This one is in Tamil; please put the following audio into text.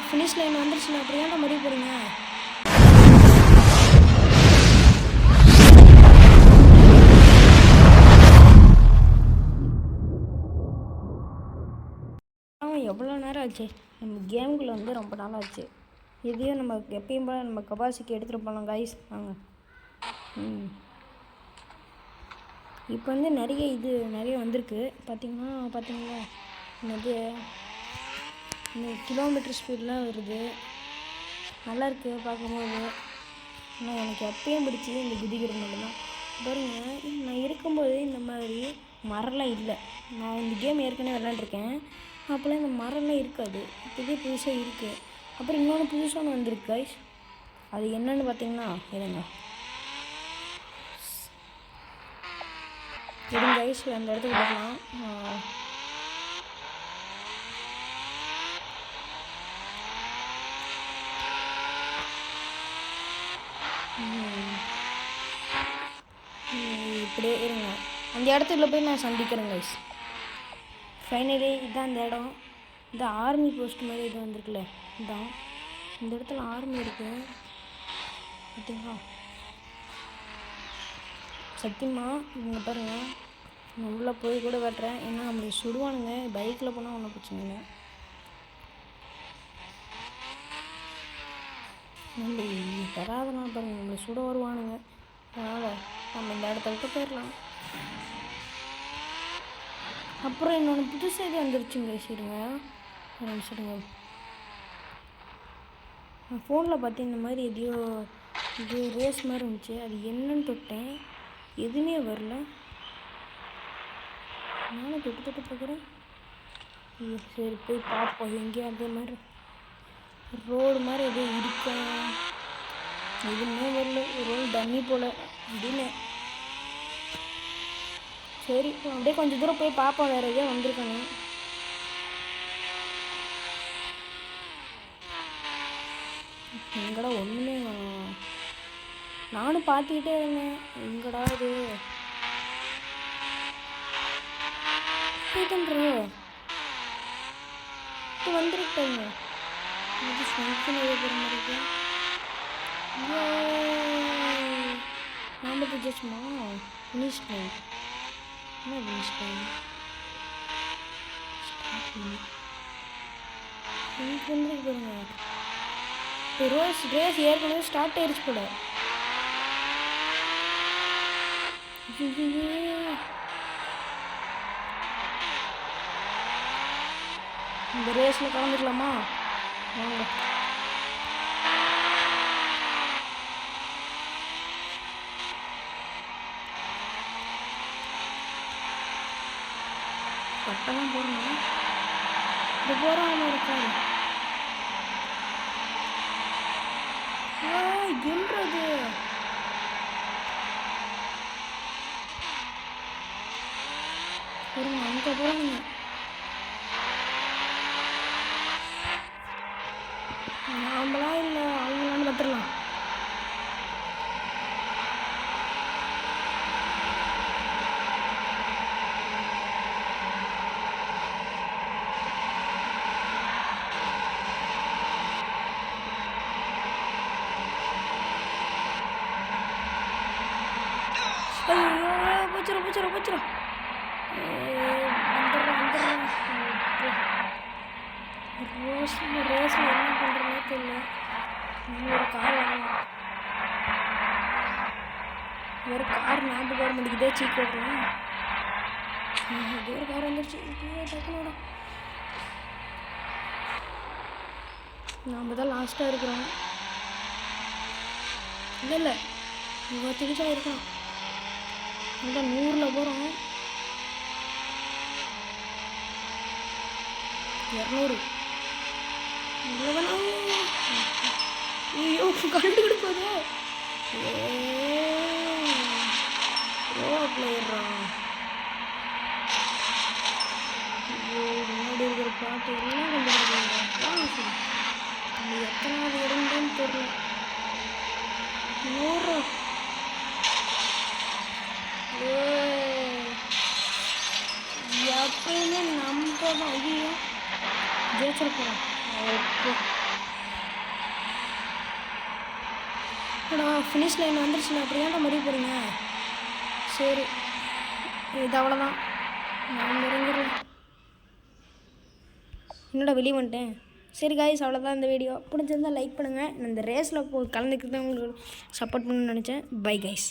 Finish line வந்துருச்சுண்ணா. அப்புறம் ஏன்டா மறுபடியும் போகிறீங்க? எவ்வளோ நேரம் ஆச்சு நம்ம கேமுக்குள்ளே வந்து, ரொம்ப நாள் ஆச்சு. இதையும் நம்ம எப்பயும் போல் நம்ம கபாசிக்கு எடுத்துகிட்டு போகலாம் கைஸ். வாங்க. இப்போ வந்து நிறைய வந்திருக்கு பார்த்தீங்களா என்னது இந்த கிலோமீட்டர் ஸ்பீட்லாம் வருது. நல்லாயிருக்கு பார்க்கும்போது. ஆனால் எனக்கு எப்பயும் பிடிச்சி இந்த குதிக்கிறது மட்டும்தான். பாருங்க, நான் இருக்கும்போது இந்த மாதிரி மரம்லாம் இல்லை. நான் இந்த கேம் ஏற்கனவே விளாண்டுருக்கேன். அப்போல்லாம் இந்த மரம்லாம் இருக்காது. இப்போதே புதுசாக இருக்குது. அப்புறம் இன்னொன்று புதுசாக ஒன்று வந்திருக்கு கைஸ். அது என்னென்னு பார்த்தீங்கன்னா இருங்க கைஸ், அந்த இடத்துக்கு போகலாம். இப்படியே இருங்க, அந்த இடத்துல போய் நான் சந்திக்கிறேன் கைஸ். ஃபைனலி இதுதான் அந்த இடம். இந்த ஆர்மி போஸ்ட் மாதிரி இது வந்திருக்குல்ல, இதுதான். இந்த இடத்துல ஆர்மி இருக்குது பார்த்தீங்களா? சத்தியமா இவங்க பாருங்கள், நான் உள்ளே போய் கூட வெட்டுறேன். ஏன்னா நம்மளுக்கு சுடுவானுங்க. பைக்கில் போனால் ஒன்றும் பிரச்சனை இல்லை. நம்ம தராதனா பாருங்கள், நம்மளை சுட வருவானுங்க. அதனால் நம்ம இந்த இடத்த விட்டு போயிடலாம். அப்புறம் இன்னொன்று புதுசாக இது வந்துருச்சுங்க. சரிங்க சொல்லுங்க. ஃபோனில் பார்த்து இந்த மாதிரி எதையோ இது ரேஸ் மாதிரி இருந்துச்சு. அது என்னன்னு தொட்டேன், எதுவுமே வரல. நானும் தொட்டு பார்க்குறேன். சரி போய் பார்ப்போம். எங்கேயும் அதே மாதிரி ரோடு மாதிரி எதுவும் இருக்கா, எதுவுமே வரல. ரோடு தண்ணி போல் அப்படின்னு. சரி அப்படியே கொஞ்சம் தூரம் போய் பார்ப்போம், வேறு எதுவும் வந்திருக்காங்க. எங்கடா ஒன்றுமே நானும் பார்த்துக்கிட்டே இருந்தேன். எங்கடா இது இப்போ வந்துருக்காங்க. இது ஃபங்க்ஷன் எழுதுகிற மாதிரி இருக்கு. நாம ஜஸ்ட்மா ஃபினிஷ் லைன். என்ன ஃபினிஷ் லைன்? எனக்கு வந்துருக்கு பாருங்க. இப்போ ரேஸ் ஏற்கனவே ஸ்டார்ட் ஆயிடுச்சு போல. இந்த ரேஸில் கலந்துக்கலாமா? வாங்க. கட்டெல்லாம் போடணும். இது போகிறாம இருக்காது. என்றது போடுங்க, அங்கே போகிறாங்க. நாமளா இல்லை அவங்களான்னு பார்த்துடலாம். போச்சிடும். ரேஸில் என்ன பண்ணுறதுனே தெரியல. ஒரு கார் வாங்கலாம். ஒரு கார் நாட்டு கவர்மெண்ட்டுக்கு இதே சீக் ஓட்டுறேன். இது ஒரு கார் வந்துருச்சு. டக்குனோட நாம் தான் லாஸ்ட்டாக இருக்கிறோம். இல்லை இவ்வளோ திரிச்சாக இருக்கோம். அதான் 100ல் போகிறோம். 200 ஐயோ கண்டுபிடிப்பது பிளேயர்றான். ஐயோ முன்னாடி இருக்கிற பாட்டு எல்லாம் கண்டுபிடிக்கிறாங்க. எத்தனாவது இடம்னு தெரியல. 100 எப்பயுமே நம்ம தான். ஐயோ ஜெயிச்சிட போகிறோம். ஃபினிஷ் லைன் வந்துருச்சுண்ணா, அப்படி ஏன்டா மறுபடியும் போகிறீங்க? சரி, இது அவ்வளோதான், நான் இறங்கிடுறேன். என்னடா வெளியே வந்துட்டேன். சரி காய்ஸ், அவ்வளோதான் இந்த வீடியோ. பிடிச்சிருந்தால் லைக் பண்ணுங்கள். நான் இந்த ரேஸில் கலந்துக்கிட்டு உங்களுக்கு சப்போர்ட் பண்ணணும்னு நினச்சேன். Bye guys.